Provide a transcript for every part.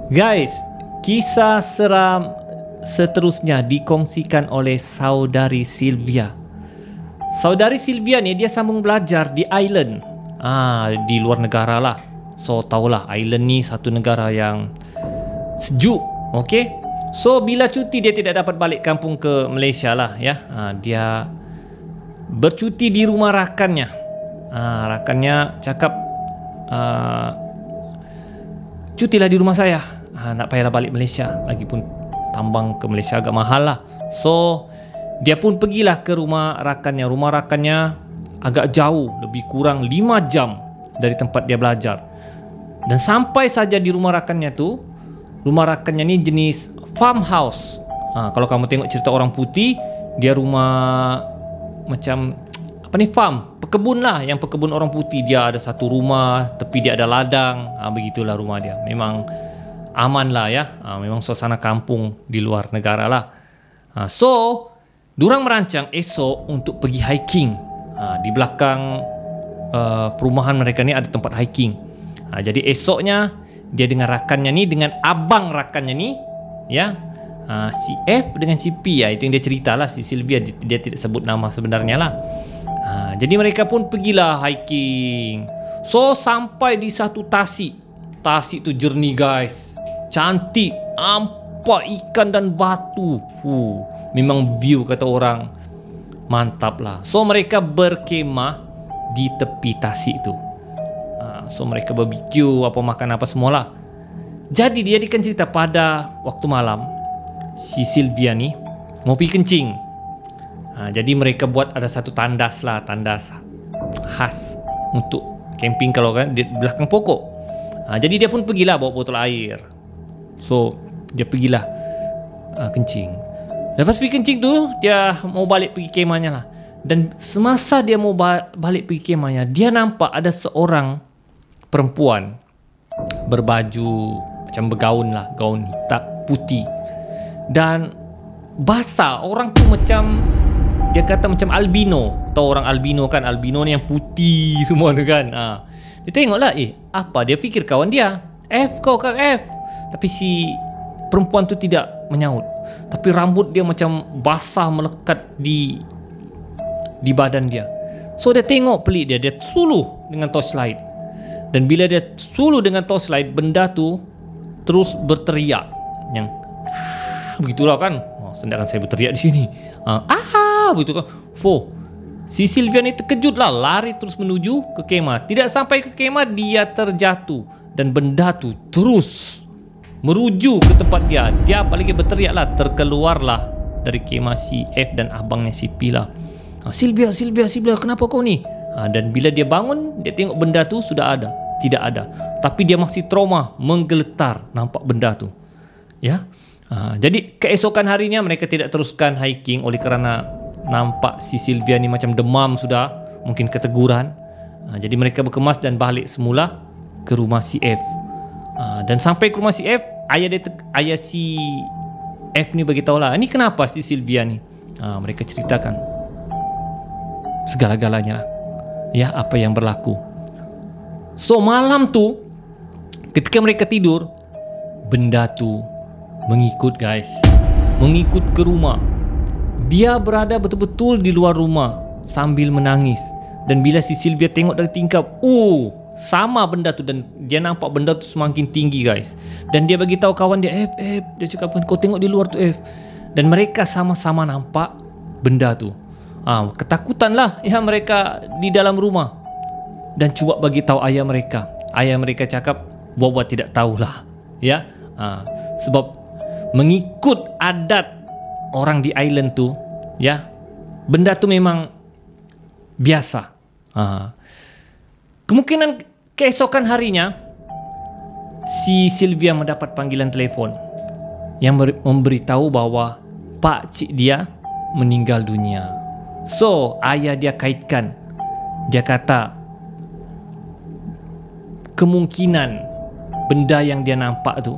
Guys, kisah seram seterusnya dikongsikan oleh saudari Sylvia. Saudari Sylvia ni dia sambung belajar di Ireland. Di luar negara lah. So tahulah Ireland ni satu negara yang sejuk. Okay. So bila cuti dia tidak dapat balik kampung ke Malaysia lah ya. Dia bercuti di rumah rakannya. Rakannya cakap cutilah di rumah saya. Nak payahlah balik Malaysia. Lagipun tambang ke Malaysia agak mahal lah. So dia pun pergilah ke rumah rakannya. Rumah rakannya agak jauh, lebih kurang 5 jam dari tempat dia belajar. Dan sampai saja di rumah rakannya tu, rumah rakannya ni jenis farmhouse. Kalau kamu tengok cerita orang putih, dia rumah macam apa ni, farm, pekebun lah. Yang pekebun orang putih, dia ada satu rumah, tepi dia ada ladang. Begitulah rumah dia. Memang aman lah ya. Memang suasana kampung di luar negara lah. So diorang merancang esok untuk pergi hiking. Di belakang perumahan mereka ni ada tempat hiking. Jadi esoknya dia dengan rakannya ni, dengan abang rakannya ni ya, si F dengan si P ya, itu yang dia ceritalah. Si Sylvia dia tidak sebut nama sebenarnya lah. Jadi mereka pun pergilah hiking. So sampai di satu tasik. Tasik tu jernih guys, cantik, nampak ikan dan batu. Memang view kata orang mantap lah. So mereka berkemah di tepi tasik tu. So mereka barbecue, apa makan apa semualah. Jadi dia akan cerita pada waktu malam si Sylvia ni mau pergi kencing. Jadi mereka buat ada satu tandas lah, tandas khas untuk camping kalau kan di belakang pokok. Jadi dia pun pergilah bawa botol air. So dia pergilah kencing. Lepas pergi kencing tu, dia mau balik pergi kemahnya lah. Dan semasa dia mau balik pergi kemahnya, dia nampak ada seorang perempuan berbaju macam bergaun lah, gaun hitam putih. Dan basah. Orang tu macam, dia kata macam albino. Tahu orang albino kan? Albino ni yang putih semua tu kan. Dia tengoklah, apa? Dia fikir kawan dia. F kau Kak F. Tapi si perempuan tu tidak menyaut. Tapi rambut dia macam basah melekat di badan dia. So dia tengok pelik dia suluh dengan torchlight. Dan bila dia suluh dengan torchlight, benda tu terus berteriak. Yang begitulah kan. Sedangkan saya berteriak di sini. Begitu kan. Si Sylvia ni terkejut lah, lari terus menuju ke kemah. Tidak sampai ke kemah, dia terjatuh. Dan benda tu terus meruju ke tempat dia. Dia apalagi berteriak lah, terkeluarlah dari kemah si F dan abangnya si P lah. Sylvia, kenapa kau ni? Dan bila dia bangun, dia tengok benda tu sudah ada. Tidak ada. Tapi dia masih trauma, menggeletar nampak benda tu. Ya. Jadi keesokan harinya mereka tidak teruskan hiking oleh kerana nampak si Sylvia ni macam demam sudah, mungkin keteguran. Jadi mereka berkemas dan balik semula ke rumah si F. Dan sampai ke rumah si F, ayah si F ni beritahu lah, ini kenapa si Sylvia ni? Mereka ceritakan segala-galanya lah, ya, apa yang berlaku. So malam tu ketika mereka tidur, benda tu mengikut guys, mengikut ke rumah. Dia berada betul-betul di luar rumah sambil menangis. Dan bila si Sylvia tengok dari tingkap, sama benda tu, dan dia nampak benda tu semakin tinggi guys. Dan dia bagi tahu kawan dia, F, dia cakapkan, kau tengok di luar tu F. Dan mereka sama-sama nampak benda tu. Ketakutan lah ya mereka di dalam rumah. Dan cuba bagi tahu ayah mereka. Ayah mereka cakap, buat tidak tahulah ya. Sebab mengikut adat orang di island tu ya, benda tu memang biasa. Kemungkinan keesokan harinya si Sylvia mendapat panggilan telefon yang memberitahu bahwa pak cik dia meninggal dunia. So ayah dia kaitkan, dia kata kemungkinan benda yang dia nampak tu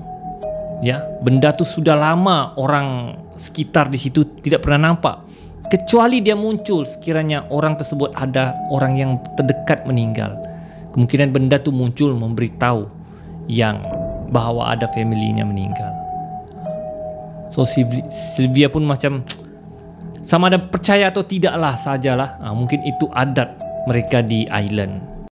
ya, benda tu sudah lama orang sekitar di situ tidak pernah nampak, kecuali dia muncul sekiranya orang tersebut ada orang yang terdekat meninggal. Kemungkinan benda tu muncul memberitahu yang bahawa ada family-nya meninggal. So Sylvia pun macam sama ada percaya atau tidaklah sajalah. Mungkin itu adat mereka di island.